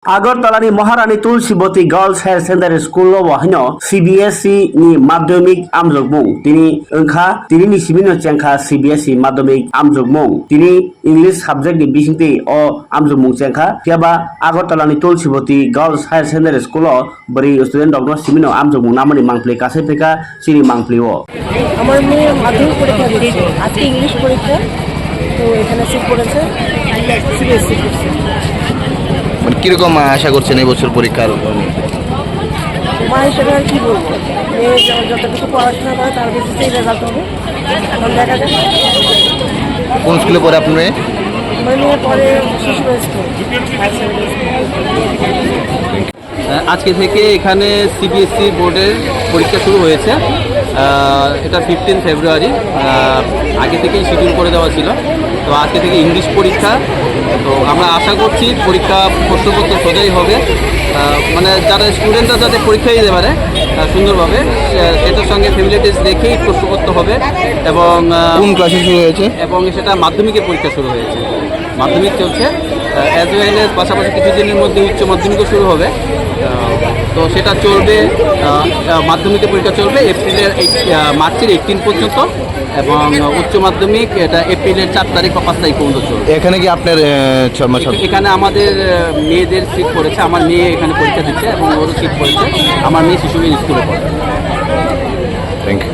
আগরতলাनि Maharani Tulsiwati girls higher secondary school वहायनो CBSE नि माध्यमिक आमजोगमुं तिनि ओंखा तिनि सिमिनो चेंखा CBSE माध्यमिक आमजोगमुं तिनि इंलिश सब्जेक्ट नि बिसिंति अ आमजोगमुं चेंखा केबा আগরতলাनि तुलसीवती गर्ल्स हायर सेकेन्डारि स्कुल बरि स्टुडेंट डॉक्टर सिमिनो आमजोगमुं नामनि मांगप्ले कासे फेका सिरि मांगप्लेओ আমার মেয়ে মাধ্যমিক পরীক্ষা দিচ্ছে আজকে ইংলিশ পরীক্ষা তো এখানে সিট পড়েছে সিবিএসসি করছে মানে কিরকম আশা করছেন এই বছর পরীক্ষার মা হিসেবে আর কি বলবো মেয়ে যতটুকু পড়াশোনা করে তার বেসিসেই রেজাল্ট হবে এখন দেখা যাক কোন স্কুলে পড়ে আপনার মেয়ে? আমার মেয়ে পরে শিশু স্কুল আজকে থেকে এখানে সিবিএসসি বোর্ডের পরীক্ষা শুরু হয়েছে। এটা 15 ফেব্রুয়ারি আগে থেকেই শিডিউল করে দেওয়া ছিল। তো আজকে থেকে ইংলিশ পরীক্ষা। তো আমরা আশা করছি পরীক্ষা প্রশ্নপত্র সোজাই হবে, মানে যারা স্টুডেন্টরা যাতে পরীক্ষা দিতে পারে সুন্দরভাবে, সেটার সঙ্গে ফ্যামিলিটিস দেখেই প্রশ্নপত্র হবে। এবং কোন ক্লাসে শুরু হয়েছে? এবং সেটা মাধ্যমিকের পরীক্ষা শুরু হয়েছে, মাধ্যমিক চলছে অ্যাজ ওয়েল এজ পাশাপাশি কিছুদিনের মধ্যে উচ্চ মাধ্যমিকও শুরু হবে। তো সেটা চলবে, মাধ্যমিকের পরীক্ষা চলবে মার্চের 18 পর্যন্ত এবং উচ্চ মাধ্যমিক এটা এপ্রিলের 4 তারিখ বা 5 তারিখ পর্যন্ত চলবে। এখানে কি আপনার এখানে আমাদের মেয়েদের সিট পড়েছে, আমার মেয়ে এখানে পরীক্ষা দিচ্ছে এবং ওরও সিট পড়েছে। আমার মেয়ে শিশু স্কুলে পড়ে। Thank you.